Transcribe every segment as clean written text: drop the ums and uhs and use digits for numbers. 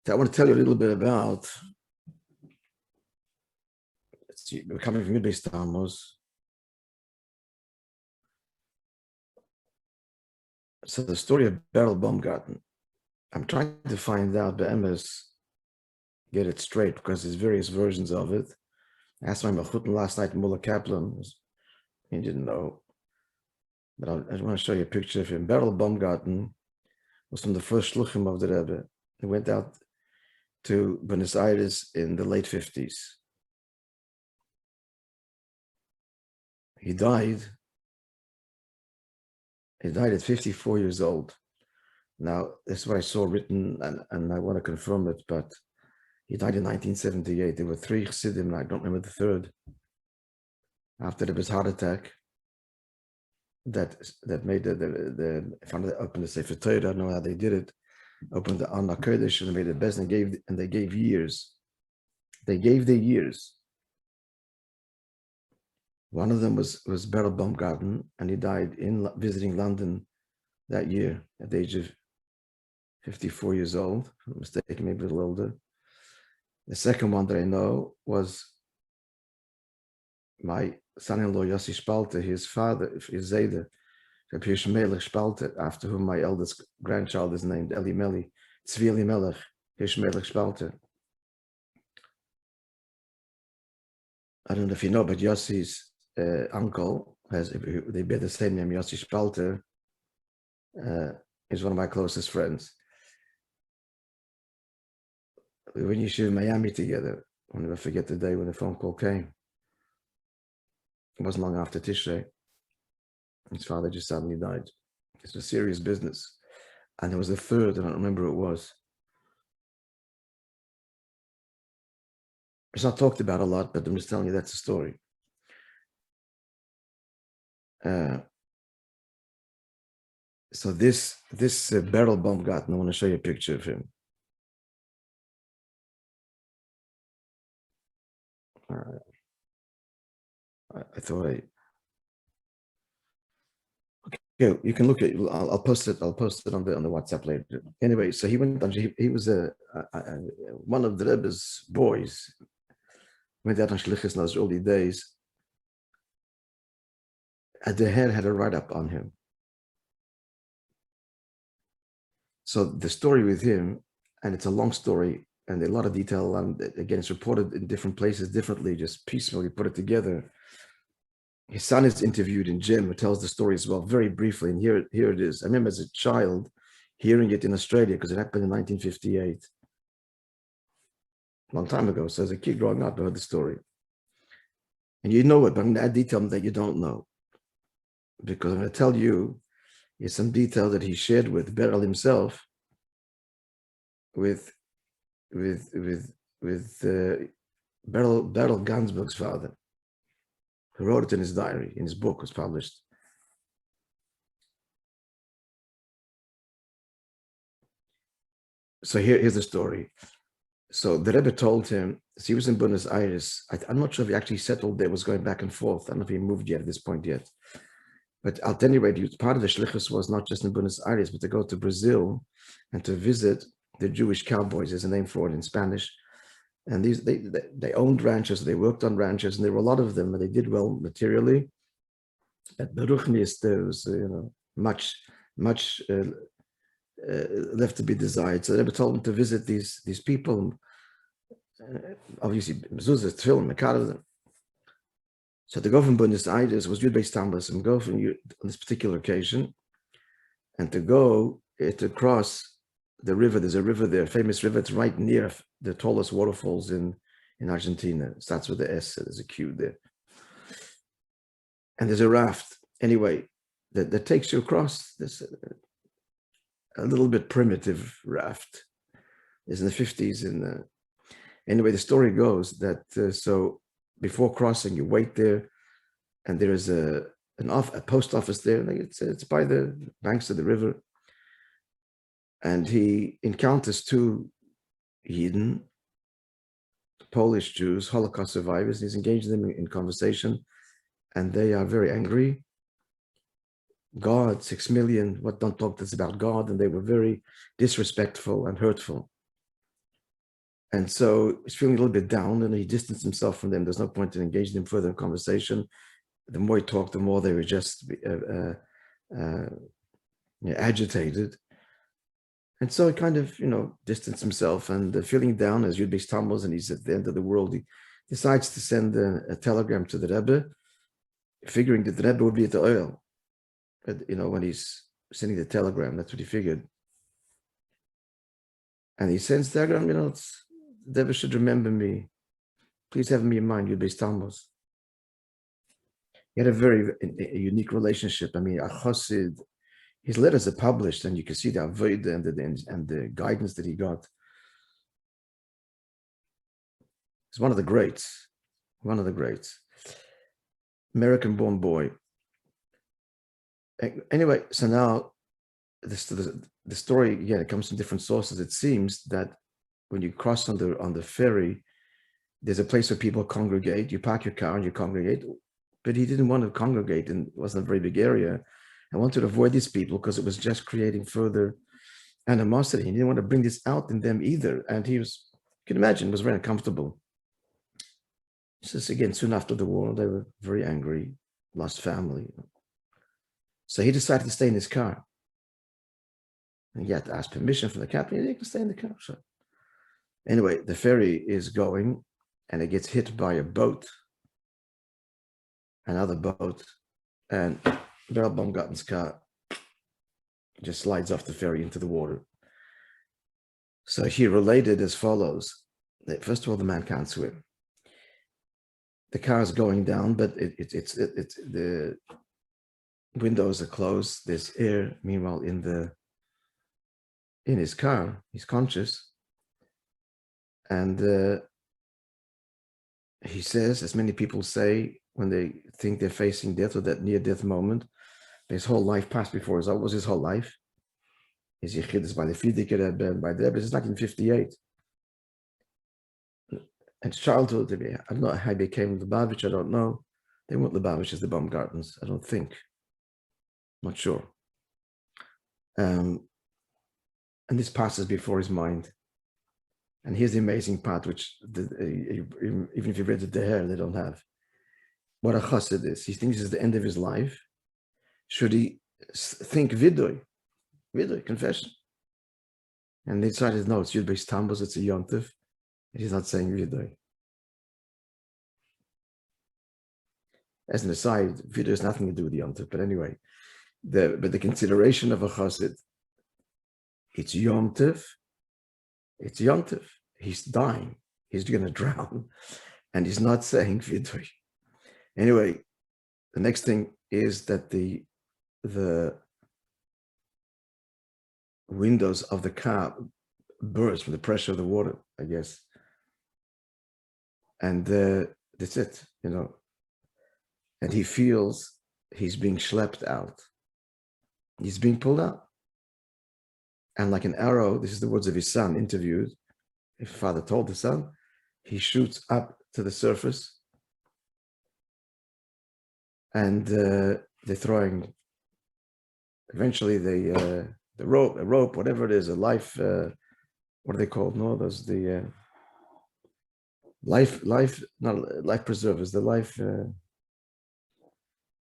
I want to tell you a little bit about, we're coming from Mid-Beis Tammuz. So the story of Berel Baumgarten, I'm trying to find out, but MS, get it straight, because there's various versions of it. I asked my Mechutin last night, Mullah Kaplan, he didn't know. But I just want to show you a picture of him. Berel Baumgarten was from the first shluchim of the Rebbe. He went out to Buenos Aires in the late 50s. He died at 54 years old. Now, this is what I saw written, and I want to confirm it, but he died in 1978. There were 3 chassidim, and I don't remember the third. After there was heart attack, that made the opened the Sefer Torah. I don't know how they did it. Opened the Anna Kodesh, and they made it best, and they gave years. They gave their years. One of them was Berel Baumgarten, and he died visiting London that year at the age of 54 years old. If I'm not mistaken, maybe a little older. The second one that I know was my son-in-law Yossi Spalte, his father, his Zayde, Rabbi Melech Spalte, after whom my eldest grandchild is named, Eli Meli, Tzvi Eli Melech, Melech Spalte. I don't know if you know, but Yossi's uncle, they bear the same name, Yossi Spalte, is one of my closest friends. We were in Yeshiva in Miami together. I'll never forget the day when the phone call came. It wasn't long after Tishrei. His father just suddenly died. It's a serious business. And there was a third, I don't remember who it was. It's not talked about a lot, but I'm just telling you that's the story. So this Berel Baumgarten, I want to show you a picture of him. I thought okay, you can look at it. I'll post it. I'll post it on the WhatsApp later. Anyway, so he went on. He was one of the Rebbe's boys. Went out on shlichus in those early days. And the head had a write-up on him. So the story with him, and it's a long story, and a lot of detail. Again, it's reported in different places differently, just piecemeally put it together. His son is interviewed in Jim, who tells the story as well, very briefly. And here it is. I remember as a child hearing it in Australia, because it happened in 1958. A long time ago. So as a kid growing up, I heard the story. And you know it, but I'm going to add detail that you don't know. Because I'm going to tell you is some detail that he shared with Berel himself, with Berel Gansberg's father, who wrote it in his diary, in his book, was published. So here's the story. So the Rebbe told him, so he was in Buenos Aires. I'm not sure if he actually settled there, was going back and forth. I don't know if he moved yet at this point yet. But at any rate, part of the shlichus was not just in Buenos Aires, but to go to Brazil and to visit the Jewish cowboys. There's a name for it in Spanish. And they owned ranches, they worked on ranches, and there were a lot of them, and they did well materially. At Beruchnis, there was much left to be desired. So they were told them to visit these people. Obviously, mezuzah, tefillin, mekar. So to go from Buenos Aires was Mid-Beis Tammuz, and go from on this particular occasion, and to go to cross the river. There's a river there, a famous river. It's right near the tallest waterfalls in Argentina. It starts with the S. There's a Q there, and there's a raft. Anyway, that takes you across this a little bit primitive raft. It's in the 50s. Anyway, the story goes that so before crossing, you wait there, and there is a post office there. And it's by the banks of the river. And he encounters 2 Yidden, Polish Jews, Holocaust survivors. He's engaged them in conversation, and they are very angry. God, 6 million, don't talk to us about God. And they were very disrespectful and hurtful. And so he's feeling a little bit down, and he distanced himself from them. There's no point in engaging them further in conversation. The more he talked, the more they were just agitated. And so he kind of, distanced himself, and feeling down as Yud stumbles and he's at the end of the world, he decides to send a telegram to the Rebbe, figuring that the Rebbe would be at the oil. But, when he's sending the telegram, that's what he figured. And he sends the telegram, the Rebbe should remember me. Please have me in mind, Yud stumbles. He had a very unique relationship. I mean, a chassid. His letters are published, and you can see the avodah and the guidance that he got. He's one of the greats. One of the greats. American-born boy. Anyway, so now the story, again, it comes from different sources. It seems that when you cross on the ferry, there's a place where people congregate. You park your car and you congregate. But he didn't want to congregate, and it wasn't a very big area. I wanted to avoid these people because it was just creating further animosity. He didn't want to bring this out in them either. And you can imagine, was very uncomfortable. Just again, soon after the war, they were very angry, lost family. So he decided to stay in his car. And he had to ask permission from the captain. He can stay in the car. So anyway, the ferry is going, and it gets hit by a boat, another boat, and Berel Baumgarten's car just slides off the ferry into the water. So he related as follows. First of all, the man can't swim. The car is going down, but the windows are closed. There's air. Meanwhile, in his car, he's conscious. And he says, as many people say, when they think they're facing death or that near-death moment, his whole life passed before his eyes. What was his whole life? His yichid is by the CHASSIDIC Rebbe, by the Rebbe. It's 1958. And childhood, I don't know how he became Lubavitch, I don't know. They weren't Lubavitches, the Baumgartens, I don't think. Not sure. And this passes before his mind. And here's the amazing part, which even if you read the Deher, they don't have. What a chassid is. He thinks this is the end of his life. Should he think vidoy, confession? And they decided, no, it's Yud Beis Tammuz, it's a yontif. And he's not saying vidoy. As an aside, vidoy has nothing to do with the yontif. But anyway, but the consideration of a chassid, it's yontif. It's yontif. He's dying. He's going to drown. And he's not saying vidoy. Anyway, the next thing is that the windows of the car burst from the pressure of the water, I guess. And that's it, And he feels he's being schlepped out. He's being pulled out. And like an arrow, this is the words of his son interviewed. His father told the son, he shoots up to the surface. And they're throwing, eventually a rope, whatever it is, a life, what are they called? No, those the not life preservers, the life,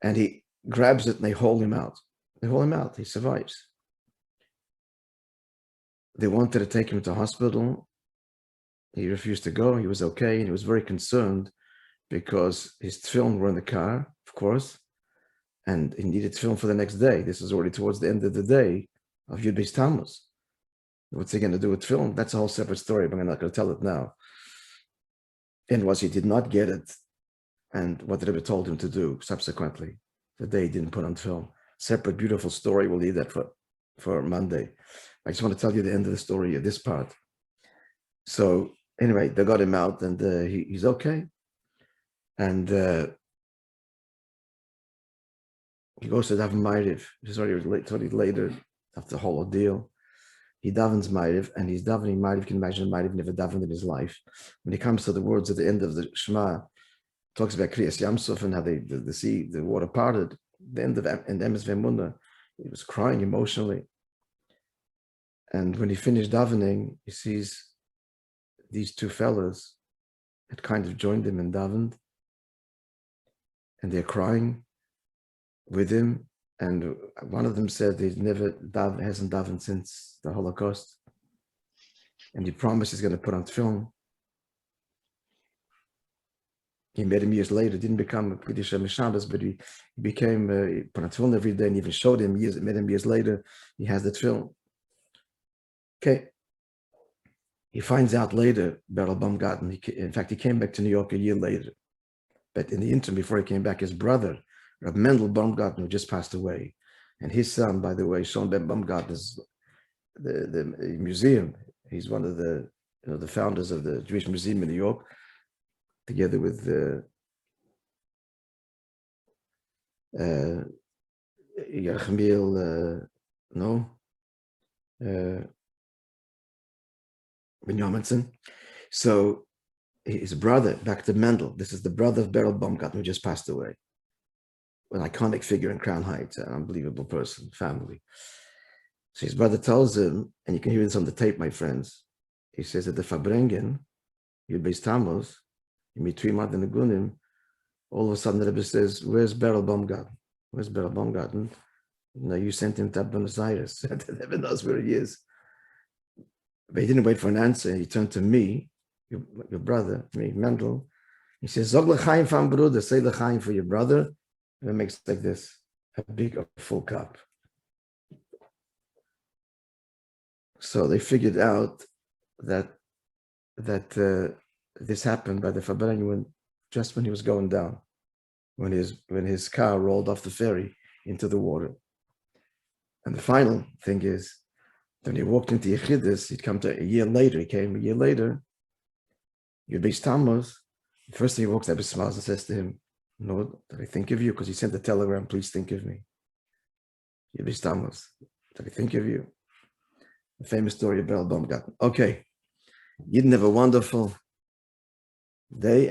and he grabs it and they haul him out. They haul him out, he survives. They wanted to take him to hospital. He refused to go, he was okay, and he was very concerned because his tefillin were in the car, of course, and he needed tefillin for the next day. This is already towards the end of the day of Yud Beis Tammuz. What's he going to do with tefillin? That's a whole separate story, but I'm not going to tell it now. And he did not get it, and what the Rebbe told him to do subsequently, the day he didn't put on tefillin. Separate, beautiful story. We'll leave that for Monday. I just want to tell you the end of the story of this part. So anyway, they got him out, and he's okay. And he goes to daven Ma'ariv. It's already later after the whole ordeal. He davens Ma'ariv, and he's davening Ma'ariv. You can imagine Ma'ariv never davened in his life. When he comes to the words at the end of the Shema, talks about Kriyas Yamsuf and how the sea, the water parted. The end of and Emes V'Emunah, he was crying emotionally. And when he finished davening, he sees these two fellas had kind of joined him in davened, and they're crying with him. And one of them said he hasn't davened since the Holocaust, and he promised he's going to put on tefillin. He met him years later. Didn't become a Kedusha Mishabas, but he became put on tefillin every day, and even showed him met him years later. He has the tefillin. Okay. He finds out later, Berel Baumgarten, in fact, he came back to New York a year later. But in the interim, before he came back, his brother, Rabbi Berel Baumgarten, who just passed away, and his son, by the way, Sean Ben Baumgarten, is the museum. He's one of the founders of the Jewish Museum in New York, together with Benjaminson. So his brother, Dr. Mendel, this is the brother of Berel Baumgarten, who just passed away. An iconic figure in Crown Heights, an unbelievable person, family. So his brother tells him, and you can hear this on the tape, my friends. He says that the Fabrengen, Yud Tammuz, you meet 3 months in the Gunim, all of a sudden the Rebbe says, where's Berel Baumgarten? Where's Berel Baumgarten? No, you sent him to Buenos Aires. The Rebbe knows where he is. But he didn't wait for an answer. He turned to me, your brother, me, Mendel. He says, Zog l'chaim fam bruder, say l'chaim for your brother. And it makes like this, a full cup. So they figured out that this happened by the Fabrengen just when he was going down, when his car rolled off the ferry into the water. And the final thing is, when he walked into Yechidus, he'd come to a year later. He came a year later. Yud Beis Tammuz. The first thing he walks up, he smiles and says to him, Lord, did I think of you? Because he sent a telegram, please think of me. Yud Beis Tammuz. Did I think of you? The famous story of Berel Baumgarten. Okay. Yidden have a wonderful day.